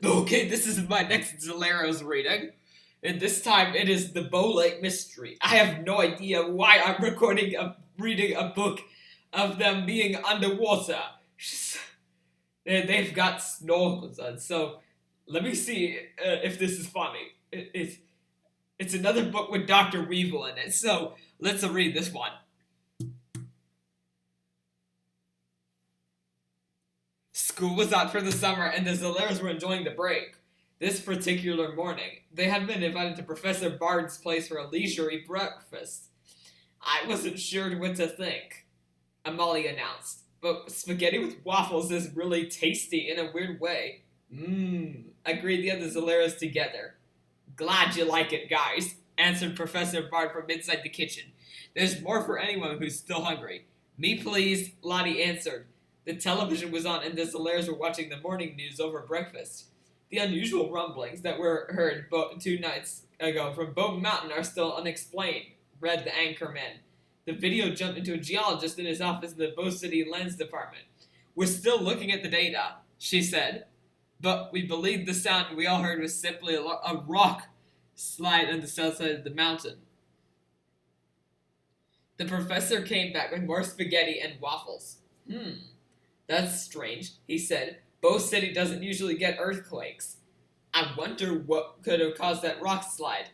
Okay, this is my next Zaleros reading. And this time it is the Bow Lake Mystery. I have no idea why I'm reading a book of them being underwater. They've got snorkels on, so let me see if this is funny. It's another book with Dr. Weevil in it, so let's read this one. School was out for the summer, and the Zaleros were enjoying the break. This particular morning, they had been invited to Professor Bard's place for a leisurely breakfast. I wasn't sure what to think, Amalie announced, but spaghetti with waffles is really tasty in a weird way. Agreed the other Zaleros together. Glad you like it, guys, answered Professor Bard from inside the kitchen. There's more for anyone who's still hungry. Me, please, Lottie answered. The television was on, and the Zaleros were watching the morning news over breakfast. The unusual rumblings that were heard 2 nights ago from Boat Mountain are still unexplained, read the anchorman. The video jumped into a geologist in his office in the Bow City Lens Department. We're still looking at the data, she said, but we believe the sound we all heard was simply a rock slide on the south side of the mountain. The professor came back with more spaghetti and waffles. That's strange, he said. Bow City doesn't usually get earthquakes. I wonder what could have caused that rock slide.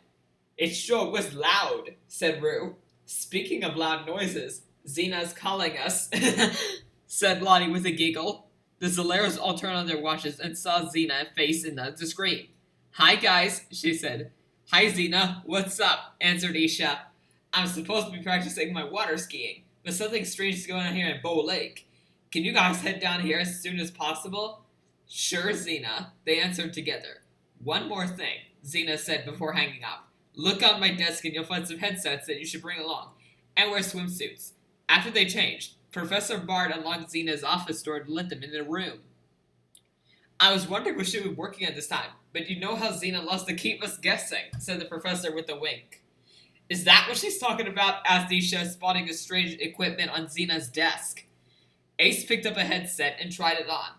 It sure was loud, said Rue. Speaking of loud noises, Zena's calling us, said Lottie with a giggle. The Zaleros all turned on their watches and saw Zena face in the screen. Hi, guys, she said. Hi, Zena. What's up? Answered Isha. I'm supposed to be practicing my water skiing, but something strange is going on here in Bow Lake. Can you guys head down here as soon as possible? Sure, Zena, they answered together. One more thing, Zena said before hanging up. Look on my desk and you'll find some headsets that you should bring along, and wear swimsuits. After they changed, Professor Bard unlocked Zena's office door to let them in the room. I was wondering what she was working at this time, but you know how Zena loves to keep us guessing, said the professor with a wink. Is that what she's talking about? Asked Isha, spotting a strange equipment on Zena's desk. Ace picked up a headset and tried it on.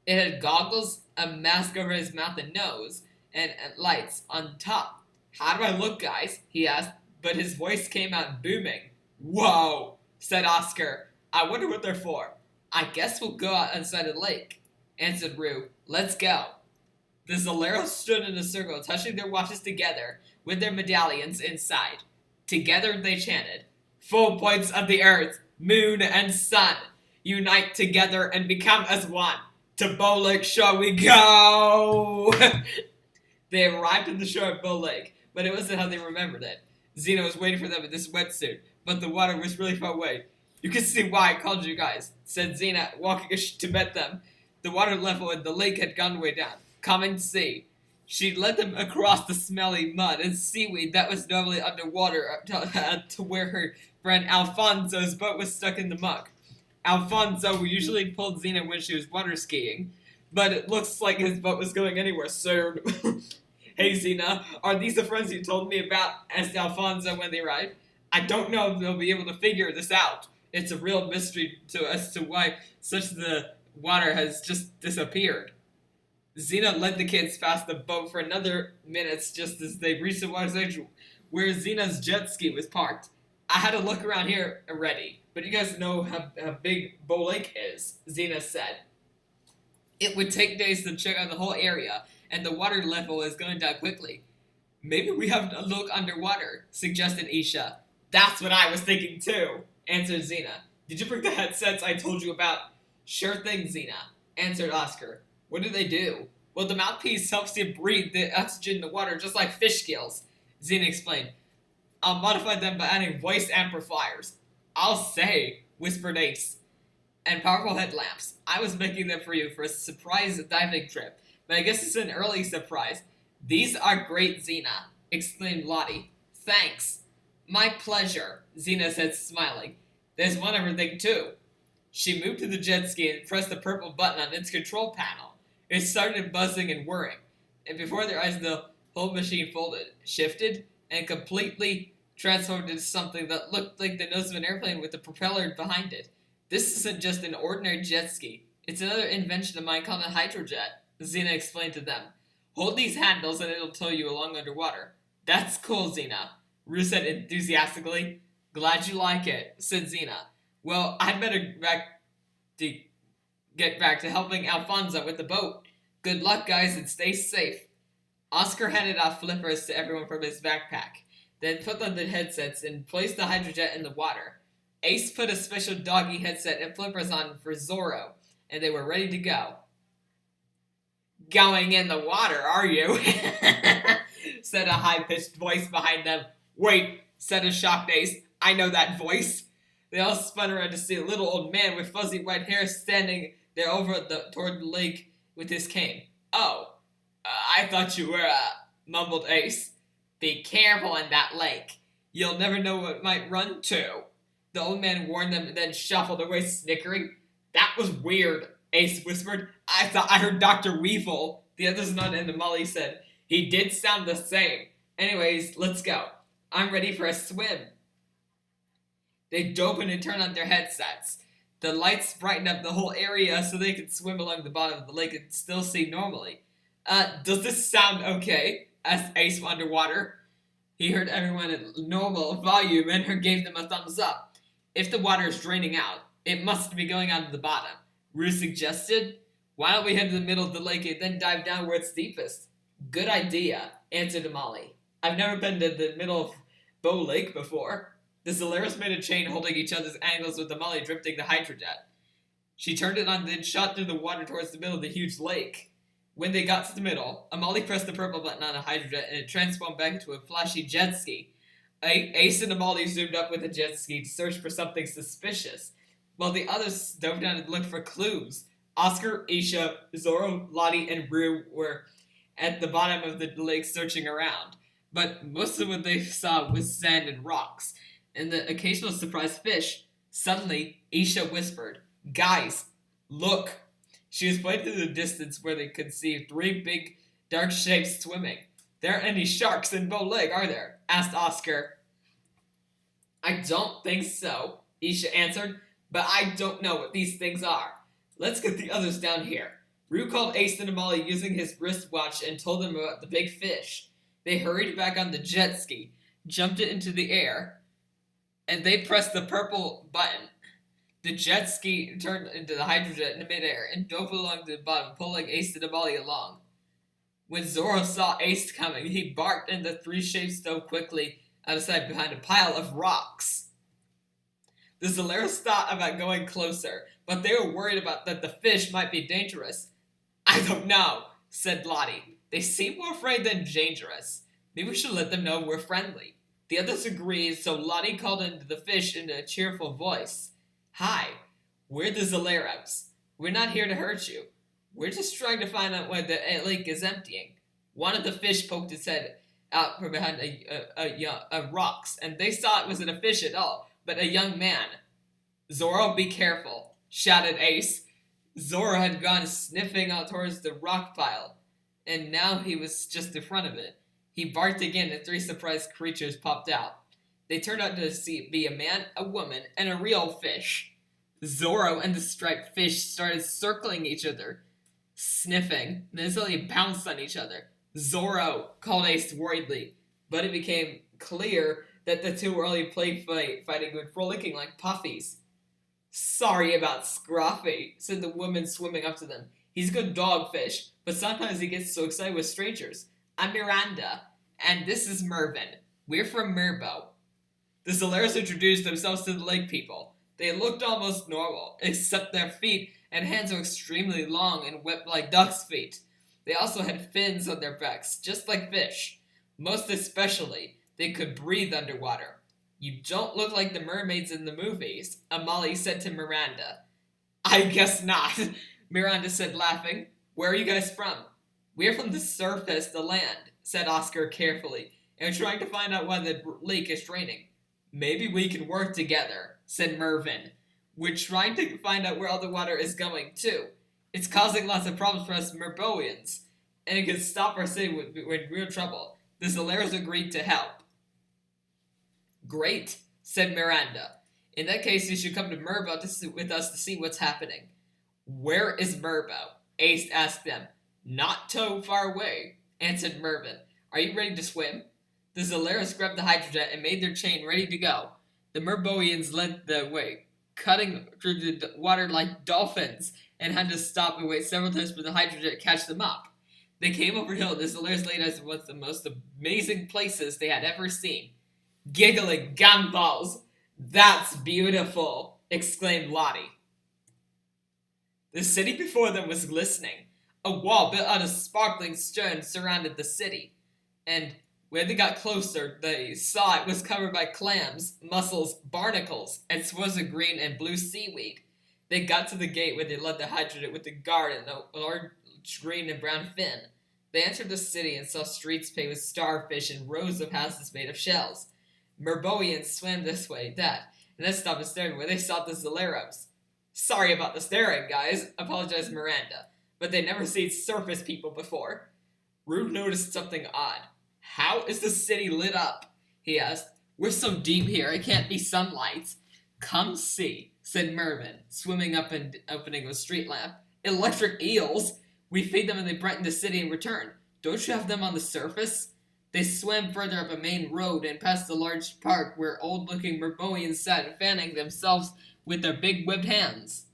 It had goggles, a mask over his mouth and nose, and lights on top. How do I look, guys? He asked, but his voice came out booming. Whoa, said Oscar. I wonder what they're for. I guess we'll go outside the lake, answered Rue. Let's go. The Zaleros stood in a circle, touching their watches together with their medallions inside. Together they chanted, 4 points of the earth, moon, and sun. Unite together and become as one. To Bow Lake shall we go! They arrived at the shore of Bow Lake, but it wasn't how they remembered it. Zena was waiting for them in this wetsuit, but the water was really far away. You can see why I called you guys, said Zena, walking to meet them. The water level in the lake had gone way down. Come and see. She led them across the smelly mud and seaweed that was normally underwater to where her friend Alfonso's boat was stuck in the muck. Alfonso usually pulled Zena when she was water skiing, but it looks like his boat was going anywhere soon. Hey, Zena, are these the friends you told me about? Asked Alfonso when they arrived. I don't know if they'll be able to figure this out. It's a real mystery to us to why such the water has just disappeared. Zena led the kids past the boat for another minutes just as they reached the water's edge where Zena's jet ski was parked. I had to look around here already, but you guys know how big Bow Lake is, Zena said. It would take days to check out the whole area, and the water level is going down quickly. Maybe we have a look underwater, suggested Isha. That's what I was thinking too, answered Zena. Did you bring the headsets I told you about? Sure thing, Zena, answered Oscar. What do? Well, the mouthpiece helps you breathe the oxygen in the water just like fish gills, Zena explained. I'll modify them by adding voice amplifiers. I'll say, whispered Ace. And powerful headlamps. I was making them for you for a surprise diving trip, but I guess it's an early surprise. These are great, Zena, exclaimed Lottie. Thanks. My pleasure, Zena said, smiling. There's one other thing, too. She moved to the jet ski and pressed the purple button on its control panel. It started buzzing and whirring, and before their eyes the whole machine folded, shifted, and completely transformed into something that looked like the nose of an airplane with a propeller behind it. This isn't just an ordinary jet ski. It's another invention of mine called a hydrojet. Xena explained to them. Hold these handles and it'll tow you along underwater. That's cool, Xena, Rue said enthusiastically. Glad you like it, said Xena. Well, I'd better to get back to helping Alfonso with the boat. Good luck, guys, and stay safe. Oscar handed off flippers to everyone from his backpack, then put on the headsets and placed the hydrojet in the water. Ace put a special doggy headset and flippers on for Zorro, and they were ready to go. Going in the water, are you? said a high-pitched voice behind them. Wait, said a shocked Ace. I know that voice. They all spun around to see a little old man with fuzzy white hair standing there toward the lake with his cane. Oh, I thought you were, mumbled Ace. Be careful in that lake. You'll never know what might run to. The old man warned them and then shuffled away snickering. That was weird, Ace whispered. I thought I heard Dr. Weevil. The others nodded and Molly said, he did sound the same. Anyways, let's go. I'm ready for a swim. They dove in and turned on their headsets. The lights brightened up the whole area so they could swim along the bottom of the lake and still see normally. Does this sound okay? Asked Ace underwater. He heard everyone at normal volume and gave them a thumbs up. If the water is draining out, it must be going out of the bottom. Rue suggested. Why don't we head to the middle of the lake and then dive down where it's deepest? Good idea, answered Molly. I've never been to the middle of Bow Lake before. The Zolaris made a chain holding each other's ankles with the Molly drifting the hydrojet. She turned it on and then shot through the water towards the middle of the huge lake. When they got to the middle, Molly pressed the purple button on the hydrojet and it transformed back into a flashy jet ski. Ace and Molly zoomed up with the jet ski to search for something suspicious, while the others dove down and looked for clues. Oscar, Isha, Zorro, Lottie, and Rue were at the bottom of the lake searching around, but most of what they saw was sand and rocks, and the occasional surprised fish. Suddenly, Isha whispered, Guys, look! She was pointing to the distance where they could see 3 big, dark shapes swimming. There aren't any sharks in Bow Lake, are there? Asked Oscar. I don't think so, Isha answered, but I don't know what these things are. Let's get the others down here. Rue called Ace and Molly using his wristwatch and told them about the big fish. They hurried back on the jet ski, jumped it into the air, and they pressed the purple button. The jet ski turned into the hydrojet in midair and dove along the bottom, pulling Ace and Molly along. When Zorro saw Ace coming, he barked and the 3 shapes dove quickly out of sight behind a pile of rocks. The Zolaris thought about going closer, but they were worried about that the fish might be dangerous. I don't know, said Lottie. They seem more afraid than dangerous. Maybe we should let them know we're friendly. The others agreed, so Lottie called into the fish in a cheerful voice. Hi, we're the Zolaros. We're not here to hurt you. We're just trying to find out why the lake is emptying. One of the fish poked its head out from behind a rocks, and they saw it wasn't a fish at all, but a young man. Zorro, be careful, shouted Ace. Zorro had gone sniffing out towards the rock pile, and now he was just in front of it. He barked again and 3 surprised creatures popped out. They turned out to be a man, a woman, and a real fish. Zorro and the striped fish started circling each other, sniffing, and then suddenly bounced on each other. Zorro, called Ace worriedly, but it became clear that the 2 were only fighting and frolicking like puppies. Sorry about Scruffy, said the woman swimming up to them. He's a good dogfish, but sometimes he gets so excited with strangers. I'm Miranda, and this is Mervin. We're from Merbo. The Zolaris introduced themselves to the lake people. They looked almost normal, except their feet and hands were extremely long and webbed like duck's feet. They also had fins on their backs, just like fish. Most especially, they could breathe underwater. You don't look like the mermaids in the movies, Molly said to Miranda. I guess not, Miranda said, laughing. Where are you guys from? We're from the surface, the land, said Oscar carefully, and we're trying to find out why the lake is draining. Maybe we can work together, said Mervin. We're trying to find out where all the water is going, too. It's causing lots of problems for us Merboians, and it could stop our city with real trouble. The Zolaris agreed to help. Great, said Miranda. In that case, you should come to Merbo with us to see what's happening. Where is Merbo? Ace asked them. Not too far away, answered Mervin. Are you ready to swim? The Zolaris grabbed the hydrojet and made their chain ready to go. The Merboians led the way, cutting through the water like dolphins, and had to stop and wait several times for the hydrojet to catch them up. They came over hill, and the Zolaris laid eyes on one of the most amazing places they had ever seen. Giggling gumballs! That's beautiful! Exclaimed Lottie. The city before them was glistening. A wall built out of sparkling stone surrounded the city, and when they got closer, they saw it was covered by clams, mussels, barnacles, and swirls of green and blue seaweed. They got to the gate where they led the hydrojet with the guard and a large green and brown fin. They entered the city and saw streets paved with starfish and rows of houses made of shells. Merboians swam this way, that, and then stopped and stared where they saw the Zolaros. Sorry about the staring, guys, apologized Miranda, but they'd never seen surface people before. Rube noticed something odd. How is the city lit up? He asked. We're so deep here, it can't be sunlight. Come see, said Mervin, swimming up and opening a street lamp. Electric eels! We feed them and they brighten the city in return. Don't you have them on the surface? They swam further up a main road and past a large park where old-looking Merboians sat fanning themselves with their big webbed hands.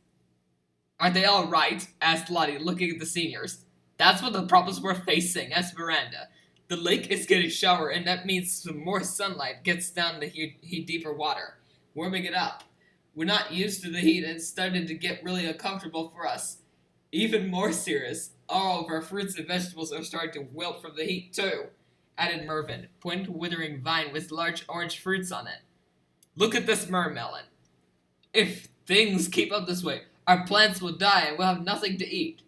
Are they all right? Asked Lottie, looking at the seniors. That's what the problems we're facing, asked Miranda. The lake is getting shallower, and that means some more sunlight gets down to heat deeper water, warming it up. We're not used to the heat, and it's starting to get really uncomfortable for us. Even more serious, all of our fruits and vegetables are starting to wilt from the heat, too, added Mervin, pointing to a withering vine with large orange fruits on it. Look at this mermelon. If things keep up this way, our plants will die and we'll have nothing to eat.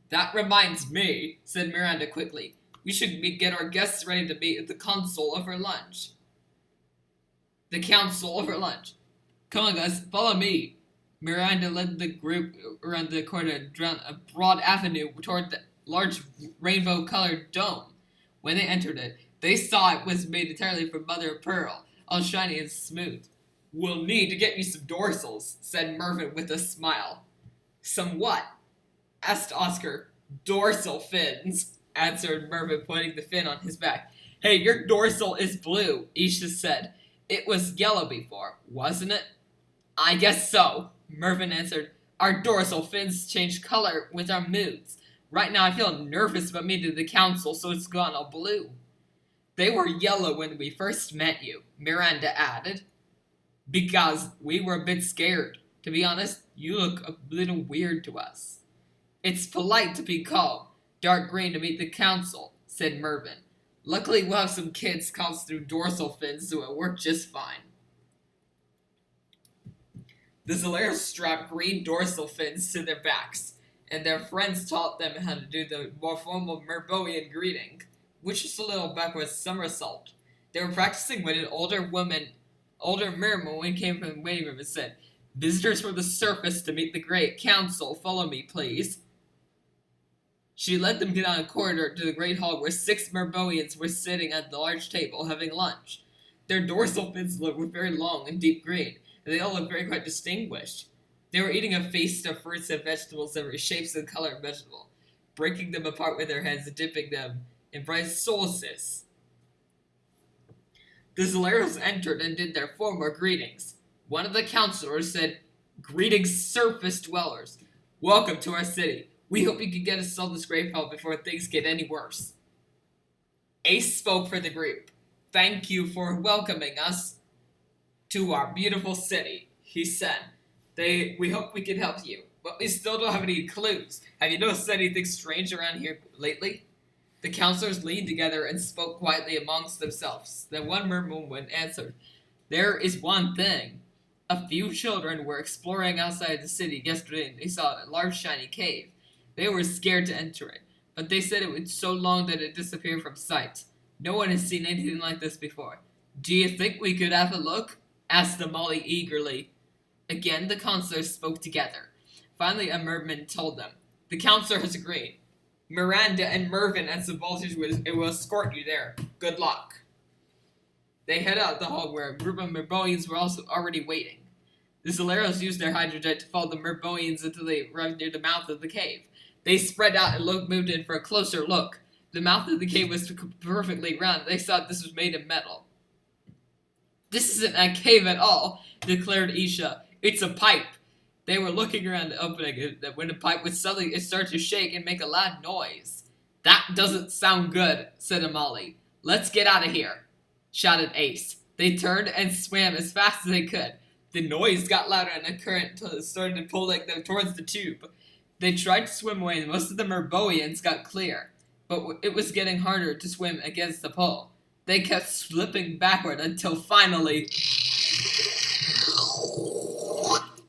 That reminds me, said Miranda quickly. We should get our guests ready to meet at the council over lunch. The council over lunch. Come on, guys, follow me. Miranda led the group around the corner down a broad avenue toward the large rainbow-colored dome. When they entered it, they saw it was made entirely from mother of pearl, all shiny and smooth. We'll need to get you some dorsals, said Mervin with a smile. Some what? Asked Oscar. Dorsal fins, answered Mervin, pointing the fin on his back. Hey, your dorsal is blue, Isha said. It was yellow before, wasn't it? I guess so, Mervin answered. Our dorsal fins change color with our moods. Right now I feel nervous about meeting the council, so it's gone all blue. They were yellow when we first met you, Miranda added. Because we were a bit scared. To be honest, you look a little weird to us. It's polite to be called dark green to meet the council, said Mervin. Luckily we'll have some kids called through dorsal fins, so it'll work just fine. The Zolaris strapped green dorsal fins to their backs, and their friends taught them how to do the more formal Merboian greeting, which is a little backward somersault. They were practicing when an older merwoman came from the waiting room and said, Visitors from the surface to meet the great council, follow me, please. She led them down a corridor to the great hall where 6 Merboians were sitting at the large table having lunch. Their dorsal fins were very long and deep green, and they all looked very quite distinguished. They were eating a feast of fruits and vegetables of every shapes and color of vegetable, breaking them apart with their hands and dipping them in bright sauces. The Zolaros entered and did their formal greetings. One of the counselors said, Greetings, surface dwellers. Welcome to our city. We hope you can get us solve this great problem before things get any worse. Ace spoke for the group. Thank you for welcoming us to our beautiful city, he said. We hope we can help you, but we still don't have any clues. Have you noticed anything strange around here lately? The counselors leaned together and spoke quietly amongst themselves. Then one merwoman answered, There is one thing. A few children were exploring outside the city yesterday and they saw a large shiny cave. They were scared to enter it, but they said it was so long that it disappeared from sight. No one has seen anything like this before. Do you think we could have a look? Asked the Molly eagerly. Again, the counselors spoke together. Finally, a merman told them, The counselor has agreed. Miranda and Mervin and some volunteers will escort you there. Good luck. They head out the hall where a group of Merboians were also already waiting. The Zolaros used their hydrojet to follow the Merboians until they arrived near the mouth of the cave. They spread out and moved in for a closer look. The mouth of the cave was perfectly round. They thought this was made of metal. This isn't a cave at all, declared Isha. It's a pipe. They were looking around the opening when the pipe would suddenly start to shake and make a loud noise. That doesn't sound good, said Amali. Let's get out of here, shouted Ace. They turned and swam as fast as they could. The noise got louder and the current started to pull them towards the tube. They tried to swim away and most of the Merboians got clear, but it was getting harder to swim against the pull. They kept slipping backward until finally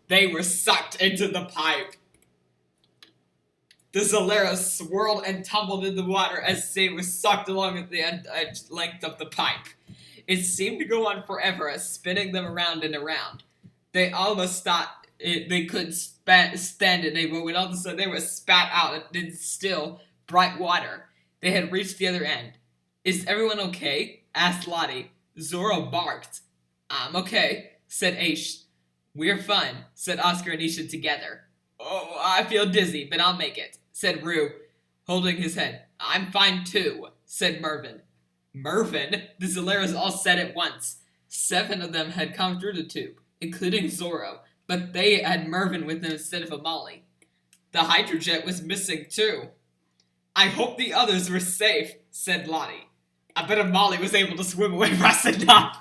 they were sucked into the pipe. The Zolera swirled and tumbled in the water as they were sucked along at the length of the pipe. It seemed to go on forever as spinning them around and around. They almost thought they couldn't stand it anymore when all of a sudden they were spat out in still, bright water. They had reached the other end. Is everyone okay? Asked Lottie. Zoro barked. I'm okay, said Aish. We're fine, said Oscar and Isha together. Oh, I feel dizzy, but I'll make it, said Rue, holding his head. I'm fine too, said Mervin. Mervin? The Zoleras all said at once. 7 of them had come through the tube, including Zoro, but they had Mervin with them instead of Amali. The Hydrojet was missing too. I hope the others were safe, said Lottie. I bet Amali was able to swim away fast enough.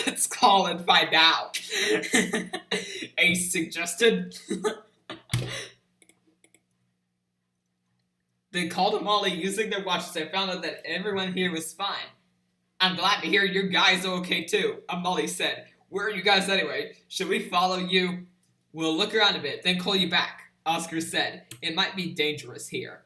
Let's call and find out. Ace suggested. They called Amali using their watches and found out that everyone here was fine. I'm glad to hear your guys are okay too, Amali said. Where are you guys anyway? Should we follow you? We'll look around a bit, then call you back, Oscar said. It might be dangerous here.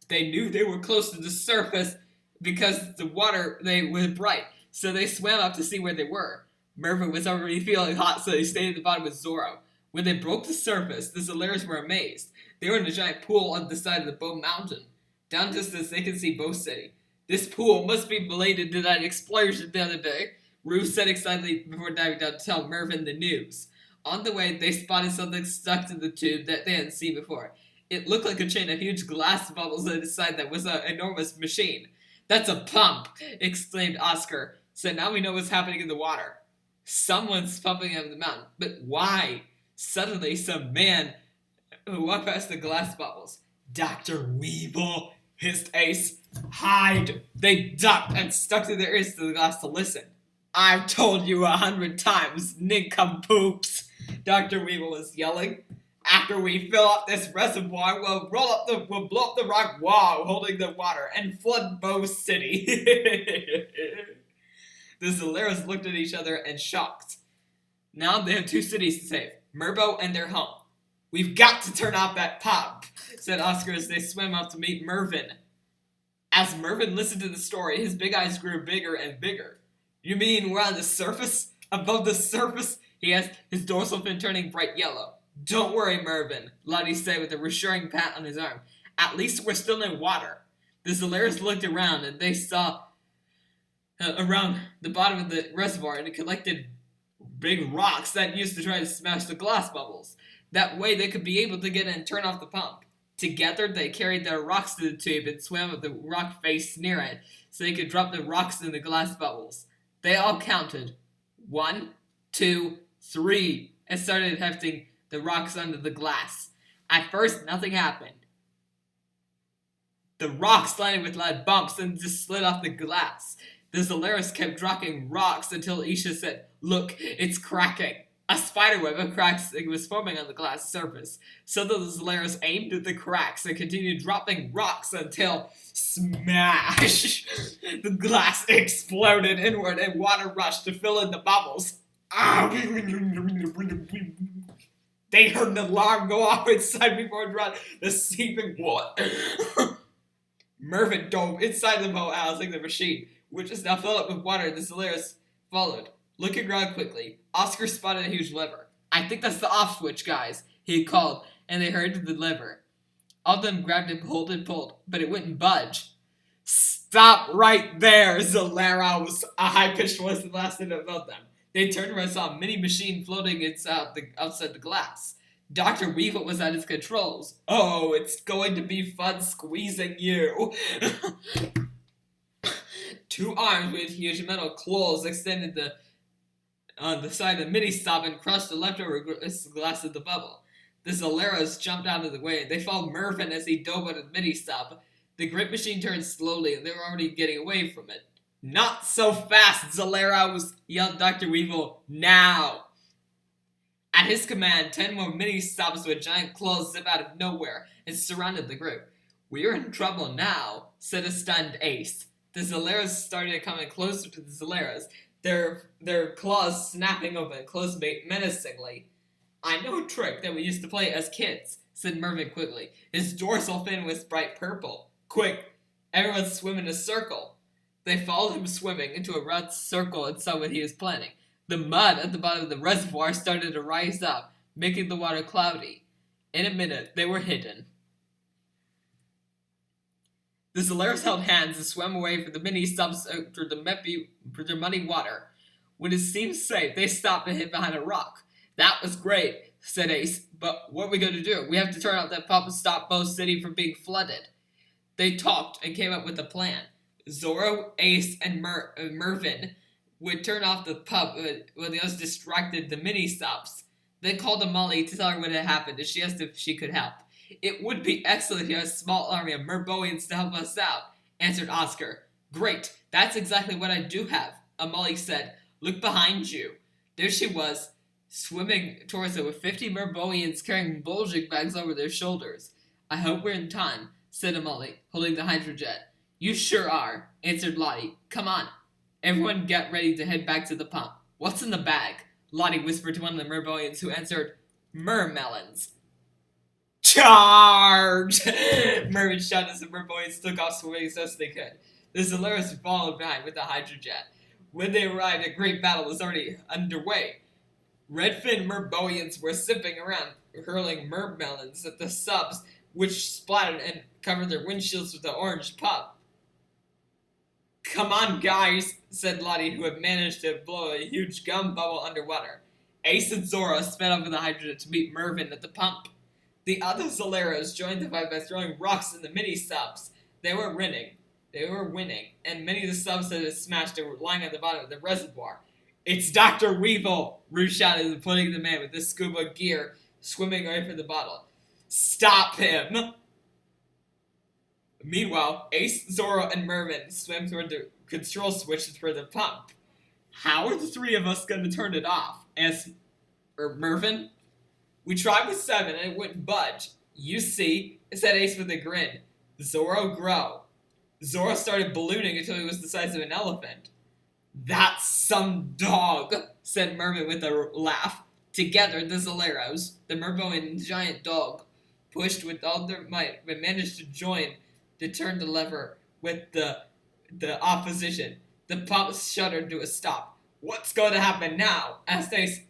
They knew they were close to the surface because the water was bright, so they swam up to see where they were. Mervin was already feeling hot, so he stayed at the bottom with Zoro. When they broke the surface, the Zoleras were amazed. They were in a giant pool on the side of the Bow Mountain. Down distance, they could see Bow City. This pool must be related to that explosion the other day, Rue said excitedly before diving down to tell Mervin the news. On the way, they spotted something stuck to the tube that they hadn't seen before. It looked like a chain of huge glass bubbles on its side that was an enormous machine. That's a pump, exclaimed Oscar. So now we know what's happening in the water. Someone's pumping out of the mountain, but why? Suddenly, some man who walked past the glass bubbles. Dr. Weevil, hissed Ace. Hide! They ducked and stuck to their ears to the glass to listen. I've told you 100 times, nincompoops, Dr. Weevil was yelling. After we fill up this reservoir, we'll blow up the rock wall holding the water and flood Bow City. The Zoleras looked at each other and shocked. Now they have 2 cities to save, Merbo and their home. We've got to turn off that pump, said Oscar as they swam out to meet Mervin. As Mervin listened to the story, his big eyes grew bigger and bigger. You mean we're on the surface? Above the surface? He asked, his dorsal fin turning bright yellow. Don't worry, Mervin, Lottie said with a reassuring pat on his arm. At least we're still in water. The Zoleras looked around and they saw around the bottom of the reservoir and it collected big rocks that used to try to smash the glass bubbles. That way they could be able to get in and turn off the pump. Together they carried their rocks to the tube and swam with the rock face near it so they could drop the rocks in the glass bubbles. They all counted. 1, 2, 3 and started hefting the rocks under the glass. At first, nothing happened. The rocks landed with loud bumps and just slid off the glass. The Zoleras kept dropping rocks until Isha said, Look, it's cracking. A spiderweb of cracks was forming on the glass surface. So the Zoleras aimed at the cracks and continued dropping rocks until smash! The glass exploded inward and water rushed to fill in the bubbles. They heard the alarm go off inside before it drowned the seeping water. Mervin dove inside the boat housing the machine, which is now filled up with water. The Zoleras followed. Looking around quickly, Oscar spotted a huge lever. I think that's the off switch, guys, he called, and they hurried to the lever. All of them grabbed and pulled, but it wouldn't budge. Stop right there, Zolera, was a high-pitched voice that lasted above them. They turned around and saw a mini machine floating outside the glass. Dr. Weevil was at his controls. Oh, it's going to be fun squeezing you. Two arms with huge metal claws extended on the side of the mini-stop and crushed the leftover glass of the bubble. The Zaleros jumped out of the way. They followed Mervyn as he dove out of the mini-stop. The great machine turned slowly, and they were already getting away from it. Not so fast, Zaleros! Yelled Dr. Weevil. Now! At his command, 10 more mini-stops with giant claws zip out of nowhere and surrounded the group. We're in trouble now, said a stunned Ace. The Zaleros started coming closer to the Zaleros, their claws snapping open, closed menacingly. I know a trick that we used to play as kids, said Mervyn quickly. His dorsal fin was bright purple. Quick, everyone swim in a circle. They followed him swimming into a round circle and saw what he was planning. The mud at the bottom of the reservoir started to rise up, making the water cloudy. In a minute, they were hidden. The Zaleros held hands and swam away from the mini-stops through the muddy water. When it seemed safe, they stopped and hid behind a rock. That was great, said Ace, but what are we going to do? We have to turn out that pump and stop Bow City from being flooded. They talked and came up with a plan. Zoro, Ace, and Mervyn would turn off the pump when the others distracted the mini-stops. They called on Molly to tell her what had happened, and she asked if she could help. It would be excellent to have a small army of Merboians to help us out, answered Oscar. Great, that's exactly what I do have, Molly said. Look behind you. There she was, swimming towards it with 50 Merboians carrying bulging bags over their shoulders. I hope we're in time, said Molly, holding the hydrojet. You sure are, answered Lottie. Come on. Everyone get ready to head back to the pump. What's in the bag? Lottie whispered to one of the Merboians, who answered, Mermelons. Charge! Mervyn shouted as the Merboians took off swimming as best they could. The Zaleros followed behind with the hydrojet. When they arrived, a great battle was already underway. Redfin Merboians were zipping around, hurling mermelons at the subs, which splattered and covered their windshields with the orange pop. Come on, guys, said Lottie, who had managed to blow a huge gum bubble underwater. Ace and Zora sped up with the hydrojet to meet Mervyn at the pump. The other Zaleros joined the fight by throwing rocks in the mini-subs. They were winning, and many of the subs that had smashed were lying at the bottom of the reservoir. It's Dr. Weevil, Rue shouted, pointing the man with the scuba gear swimming away from the bottle. Stop him! Meanwhile, Ace, Zoro, and Mervyn swam toward the control switches for the pump. How are the three of us going to turn it off? Asked Mervyn. We tried with 7 and it wouldn't budge. You see, said Ace with a grin. Zoro grow. Zoro started ballooning until he was the size of an elephant. That's some dog, said Mervyn with a laugh. Together, the Zaleros, the Merboian giant dog, pushed with all their might, but managed to turn the lever with the opposition. The pump shuddered to a stop. What's going to happen now? Asked Ace.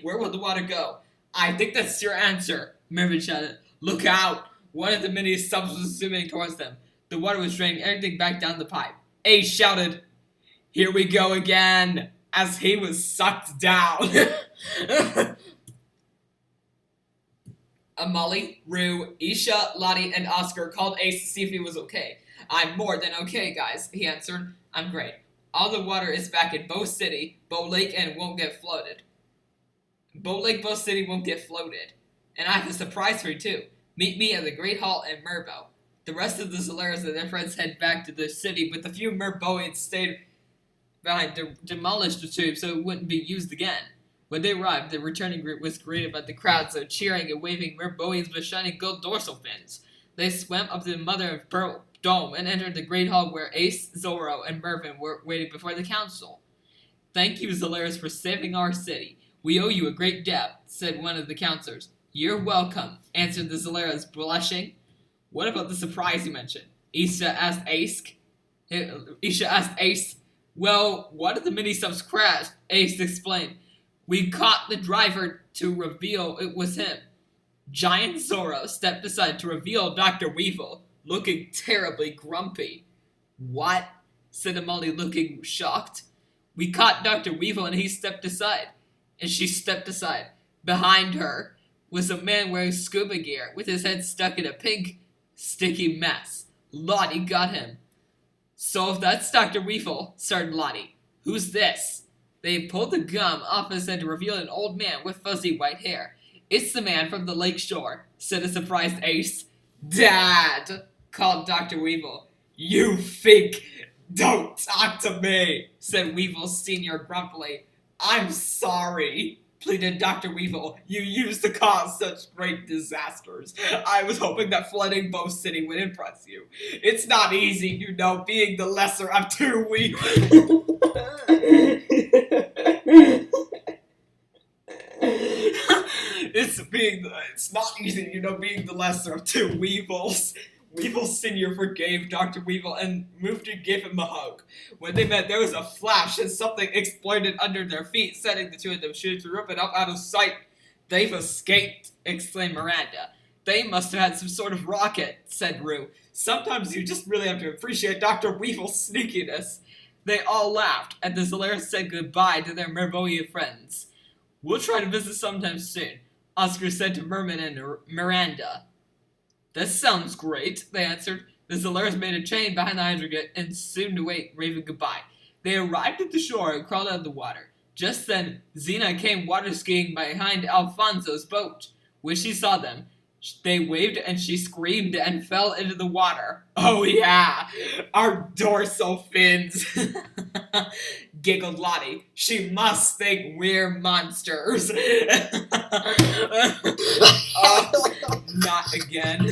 Where will the water go? I think that's your answer, Mervyn shouted. Look out! One of the mini subs was zooming towards them. The water was draining everything back down the pipe. Ace shouted, Here we go again! As he was sucked down. Molly, Rue, Isha, Lottie, and Oscar called Ace to see if he was okay. I'm more than okay, guys, he answered. I'm great. All the water is back in Bow City, Bow Lake, and won't get flooded. Bow City won't get floated. And I have a surprise for you, too. Meet me at the Great Hall in Merbo. The rest of the Zaleros and their friends head back to the city, but the few Merboians stayed behind to demolish the tube so it wouldn't be used again. When they arrived, the returning group was greeted by the crowds of cheering and waving Merboians with shining gold dorsal fins. They swam up to the Mother of Pearl Dome and entered the Great Hall where Ace, Zoro, and Mervyn were waiting before the council. Thank you, Zaleros, for saving our city. We owe you a great debt, said one of the counselors. You're welcome, answered the Zaleros, blushing. What about the surprise you mentioned? Isha asked Ace. Well, one of the mini-subs crashed, Ace explained. We caught the driver to reveal it was him. Giant Zoro stepped aside to reveal Dr. Weevil, looking terribly grumpy. What? Said Molly, looking shocked. We caught Dr. Weevil and he stepped aside. And she stepped aside. Behind her was a man wearing scuba gear with his head stuck in a pink, sticky mess. Lottie got him. So if that's Dr. Weevil, started Lottie. Who's this? They pulled the gum off his head to reveal an old man with fuzzy white hair. It's the man from the lake shore, said a surprised Ace. Dad, called Dr. Weevil. You think? Don't talk to me, said Weevil Sr. grumpily. I'm sorry, pleaded Dr. Weevil. You used to cause such great disasters. I was hoping that flooding Bow City would impress you. It's not easy, you know, being the lesser of two weevils. It's not easy, you know, being the lesser of two weevils. Weevil Sr. forgave Dr. Weevil and moved to give him a hug. When they met, there was a flash and something exploded under their feet, setting the two of them shooting through and up out of sight. They've escaped, exclaimed Miranda. They must have had some sort of rocket, said Rue. Sometimes you just really have to appreciate Dr. Weevil's sneakiness. They all laughed, and the Zolaris said goodbye to their Mervoia friends. We'll try to visit sometime soon, Oscar said to Merman and Miranda. That sounds great, they answered. The Zolaris made a chain behind the hydrant and soon to wait, waving goodbye. They arrived at the shore and crawled out of the water. Just then, Xena came water skiing behind Alfonso's boat. When she saw them, they waved and she screamed and fell into the water. Oh yeah, our dorsal fins, giggled Lottie. She must think we're monsters. Not again.